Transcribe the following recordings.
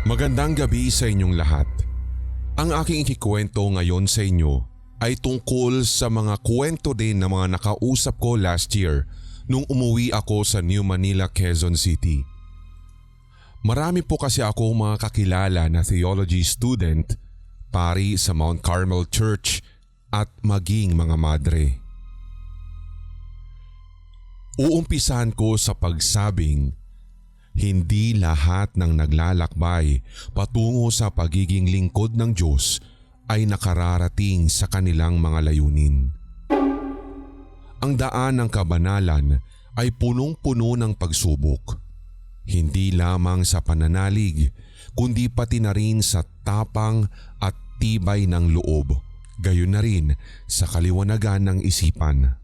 Magandang gabi sa inyong lahat. Ang aking ikikwento ngayon sa inyo ay tungkol sa mga kwento din ng mga nakausap ko last year nung umuwi ako sa New Manila, Quezon City. Marami po kasi ako mga kakilala na theology student, pari sa Mount Carmel Church at maging mga madre. Uumpisahan ko sa pagsabing hindi lahat ng naglalakbay patungo sa pagiging lingkod ng Diyos ay nakararating sa kanilang mga layunin. Ang daan ng kabanalan ay punong-puno ng pagsubok. Hindi lamang sa pananalig, kundi pati na rin sa tapang at tibay ng loob, gayon na rin sa kaliwanagan ng isipan.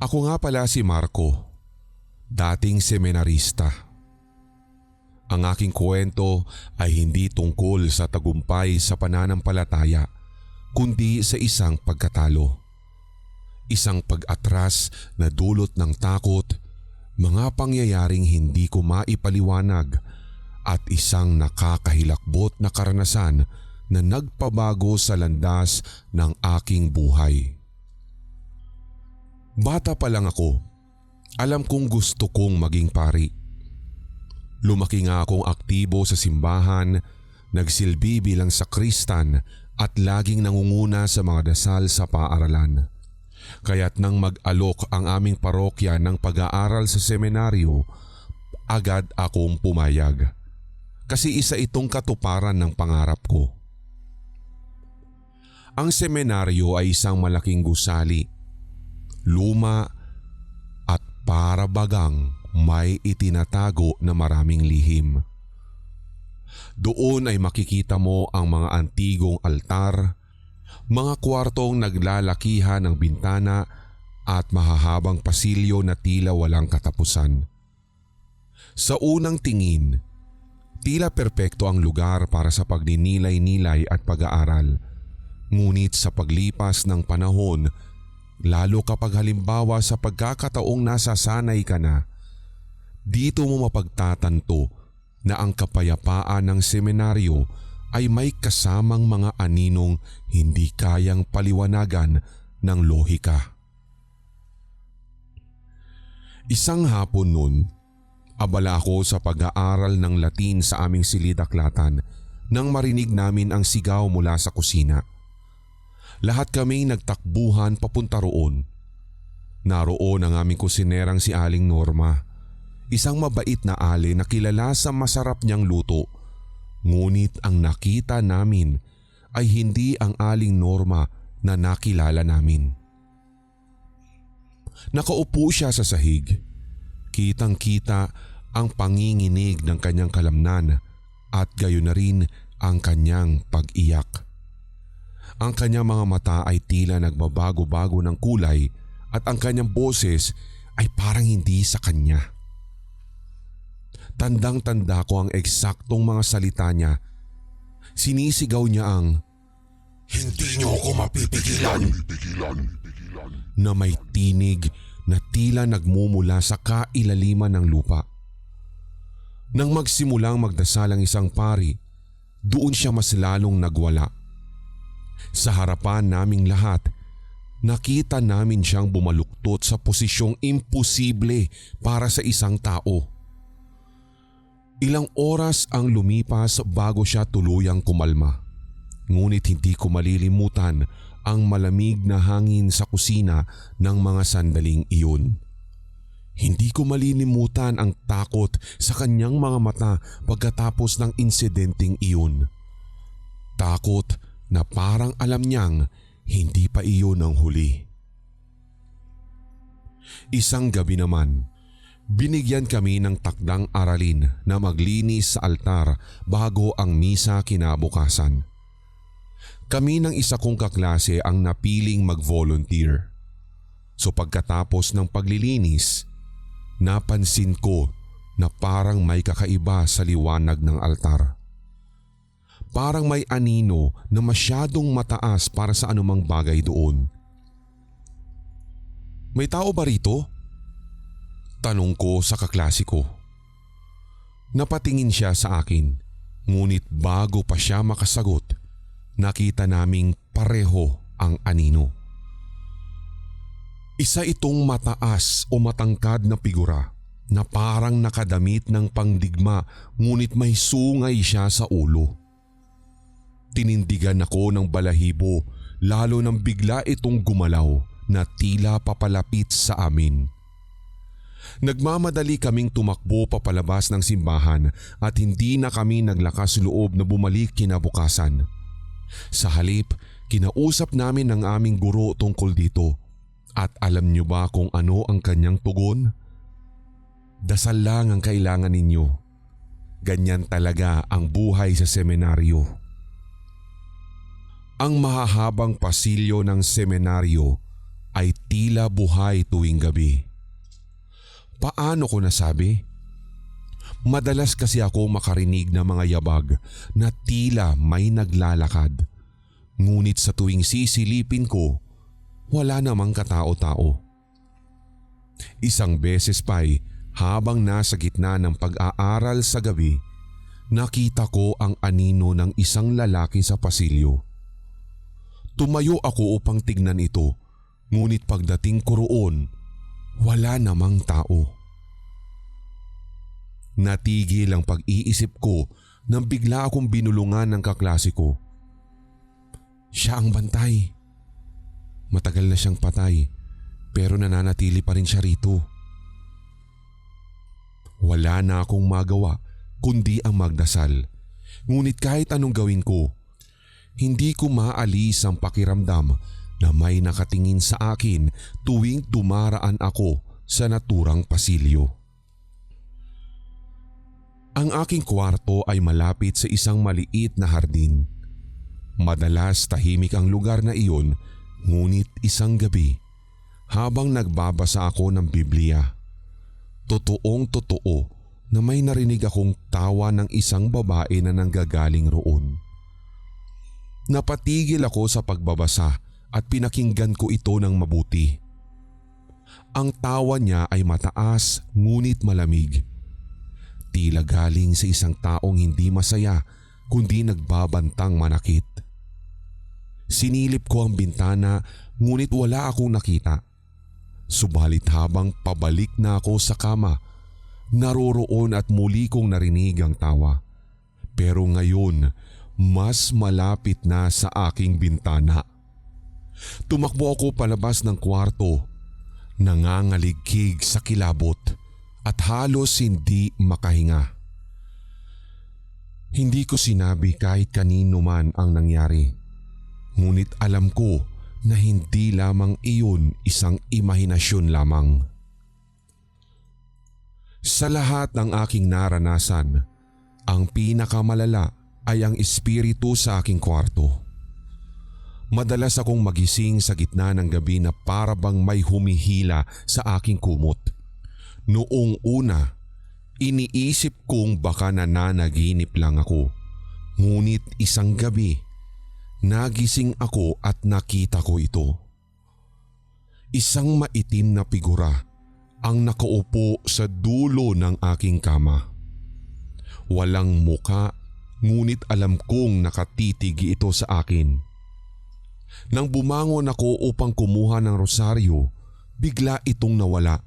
Ako nga pala si Marco, dating seminarista. Ang aking kwento ay hindi tungkol sa tagumpay sa pananampalataya, kundi sa isang pagkatalo. Isang pag-atras na dulot ng takot, mga pangyayaring hindi ko maipaliwanag at isang nakakahilakbot na karanasan na nagpabago sa landas ng aking buhay. Bata pa lang ako, alam kong gusto kong maging pari. Lumaki nga akong aktibo sa simbahan, nagsilbi bilang sakristan at laging nangunguna sa mga dasal sa paaralan. Kaya't nang mag-alok ang aming parokya ng pag-aaral sa seminaryo, agad akong pumayag. Kasi isa itong katuparan ng pangarap ko. Ang seminaryo ay isang malaking gusali, luma at para bagang may itinatago na maraming lihim. Doon ay makikita mo ang mga antigong altar, mga kwartong naglalakihan ng bintana at mahahabang pasilyo na tila walang katapusan. Sa unang tingin, tila perpekto ang lugar para sa pagninilay-nilay at pag-aaral. Ngunit sa paglipas ng panahon, lalo kapag halimbawa sa pagkakataong nasasanay ka na, dito mo mapagtatanto na ang kapayapaan ng seminaryo ay may kasamang mga aninong hindi kayang paliwanagan ng lohika. Isang hapon nun, abala ako sa pag-aaral ng Latin sa aming silid-aklatan nang marinig namin ang sigaw mula sa kusina. Lahat kami nagtakbuhan papunta roon. Naroon ang aming kusinerang si Aling Norma. Isang mabait na ale na kilala sa masarap niyang luto. Ngunit ang nakita namin ay hindi ang Aling Norma na nakilala namin. Nakaupo siya sa sahig. Kitang-kita ang panginginig ng kanyang kalamnan at gayon na rin ang kanyang pag-iyak. Ang kanyang mga mata ay tila nagbabago-bago ng kulay at ang kanyang boses ay parang hindi sa kanya. Tandang-tanda ko ang eksaktong mga salita niya. Sinisigaw niya ang "Hindi niyo ako mapipigilan!" na may tinig na tila nagmumula sa kailaliman ng lupa. Nang magsimulang magdasal ang isang pari, doon siya mas lalong nagwala. Sa harapan naming lahat, nakita namin siyang bumaluktot sa posisyong imposible para sa isang tao. Ilang oras ang lumipas bago siya tuluyang kumalma. Ngunit hindi ko malilimutan ang malamig na hangin sa kusina ng mga sandaling iyon. Hindi ko malilimutan ang takot sa kanyang mga mata pagkatapos ng insidenteng iyon. Takot na parang alam niyang hindi pa iyon ang huli. Isang gabi naman, binigyan kami ng takdang aralin na maglinis sa altar bago ang misa kinabukasan. Kami ng isa kong kaklase ang napiling mag-volunteer. So pagkatapos ng paglilinis, napansin ko na parang may kakaiba sa liwanag ng altar. Parang may anino na masyadong mataas para sa anumang bagay doon. May tao ba rito? Tanong ko sa kaklase ko. Napatingin siya sa akin, ngunit bago pa siya makasagot, nakita naming pareho ang anino. Isa itong mataas o matangkad na figura na parang nakadamit ng pangdigma ngunit may sungay siya sa ulo. Tinindigan ako ng balahibo lalo nang bigla itong gumalaw na tila papalapit sa amin. Nagmamadali kaming tumakbo papalabas ng simbahan at hindi na kami naglakas loob na bumalik kinabukasan. Sa halip, kinausap namin ang aming guro tungkol dito at alam niyo ba kung ano ang kanyang tugon? Dasal lang ang kailangan ninyo. Ganyan talaga ang buhay sa semenaryo. Ang mahahabang pasilyo ng semenaryo ay tila buhay tuwing gabi. Paano ko nasabi? Madalas kasi ako makarinig ng mga yabag na tila may naglalakad. Ngunit sa tuwing sisilipin ko, wala namang katao-tao. Isang beses pa'y habang nasa gitna ng pag-aaral sa gabi, nakita ko ang anino ng isang lalaki sa pasilyo. Tumayo ako upang tignan ito, ngunit pagdating ko roon, wala namang tao. Natigil ang pag-iisip ko nang bigla akong binulungan ng kaklase ko. Siya ang bantay. Matagal na siyang patay pero nananatili pa rin siya rito. Wala na akong magawa kundi ang magdasal. Ngunit kahit anong gawin ko, hindi ko maalis ang pakiramdam na may nakatingin sa akin tuwing dumaraan ako sa naturang pasilyo. Ang aking kwarto ay malapit sa isang maliit na hardin. Madalas tahimik ang lugar na iyon, ngunit isang gabi, habang nagbabasa ako ng Biblia, totoong totoo na may narinig akong tawa ng isang babae na nanggagaling roon. Napatigil ako sa pagbabasa at pinakinggan ko ito ng mabuti. Ang tawa niya ay mataas ngunit malamig. Tila galing sa isang taong hindi masaya kundi nagbabantang manakit. Sinilip ko ang bintana ngunit wala akong nakita. Subalit habang pabalik na ako sa kama, naroroon at muli kong narinig ang tawa. Pero ngayon, mas malapit na sa aking bintana. Tumakbo ako palabas ng kwarto, nangangaligkig sa kilabot at halos hindi makahinga. Hindi ko sinabi kahit kanino man ang nangyari, ngunit alam ko na hindi lamang iyon isang imahinasyon lamang. Sa lahat ng aking naranasan, ang pinakamalala ay ang espiritu sa aking kwarto. Madalas akong magising sa gitna ng gabi na para bang may humihila sa aking kumot. Noong una, iniisip kong baka nananaginip lang ako. Ngunit isang gabi, nagising ako at nakita ko ito. Isang maitim na figura ang nakaupo sa dulo ng aking kama. Walang muka, ngunit alam kong nakatitig ito sa akin. Nang bumangon ako upang kumuha ng rosaryo, bigla itong nawala.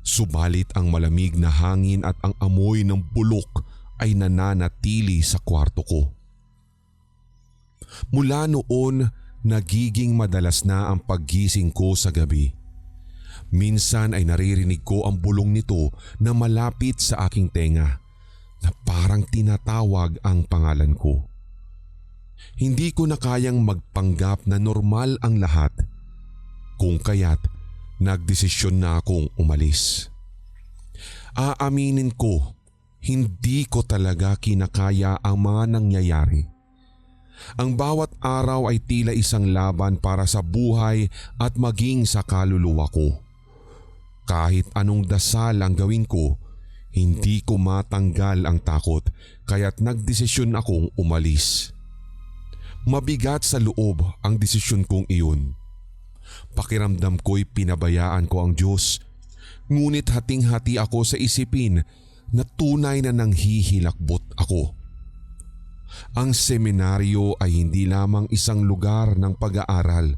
Subalit ang malamig na hangin at ang amoy ng bulok ay nananatili sa kwarto ko. Mula noon, nagiging madalas na ang paggising ko sa gabi. Minsan ay naririnig ko ang bulong nito na malapit sa aking tenga, na parang tinatawag ang pangalan ko. Hindi ko na kayang magpanggap na normal ang lahat, kung kaya't nagdesisyon na akong umalis. Aaminin ko, hindi ko talaga kinakaya ang mga nangyayari. Ang bawat araw ay tila isang laban para sa buhay at maging sa kaluluwa ko. Kahit anong dasal ang gawin ko, hindi ko matanggal ang takot kaya't nagdesisyon akong umalis. Mabigat sa loob ang desisyon kong iyon. Pakiramdam ko'y pinabayaan ko ang Diyos. Ngunit hating-hati ako sa isipin na tunay na nanghihilakbot ako. Ang seminaryo ay hindi lamang isang lugar ng pag-aaral,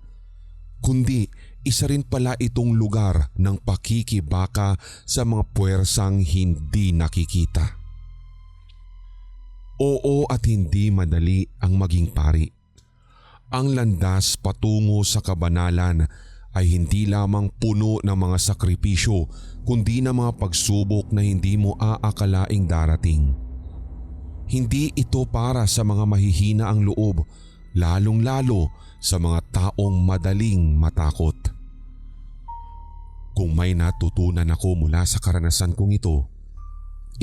kundi isa rin pala itong lugar ng pakikibaka sa mga puwersang hindi nakikita. Oo, at hindi madali ang maging pari. Ang landas patungo sa kabanalan ay hindi lamang puno ng mga sakripisyo, kundi ng mga pagsubok na hindi mo aakalaing darating. Hindi ito para sa mga mahihina ang loob, lalong-lalo sa mga taong madaling matakot. Kung may natutunan ako mula sa karanasan kong ito,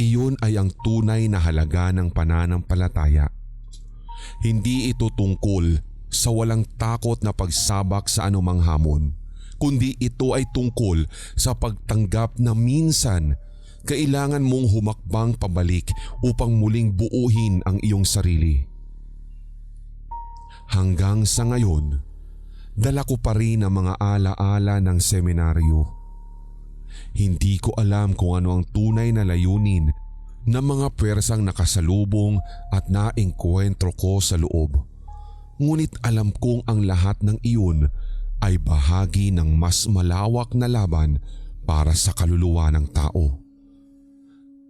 iyon ay ang tunay na halaga ng pananampalataya. Hindi ito tungkol sa walang takot na pagsabak sa anumang hamon, kundi ito ay tungkol sa pagtanggap na minsan kailangan mong humakbang pabalik upang muling buuhin ang iyong sarili. Hanggang sa ngayon, dala ko pa rin ang mga alaala ng seminaryo. Hindi ko alam kung ano ang tunay na layunin ng mga pwersang nakasalubong at naengkwentro ko sa loob. Ngunit alam kong ang lahat ng iyon ay bahagi ng mas malawak na laban para sa kaluluwa ng tao.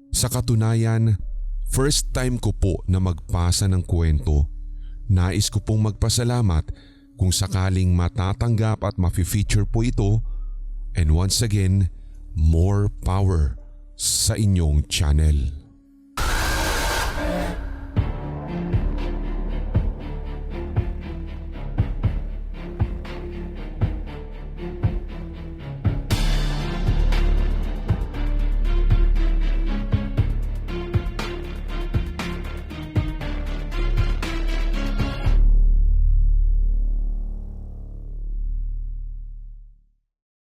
Sa katunayan, first time ko po na magpasa ng kwento. Nais ko pong magpasalamat kung sakaling matatanggap at mafe-feature po ito, and once again, more power sa inyong channel.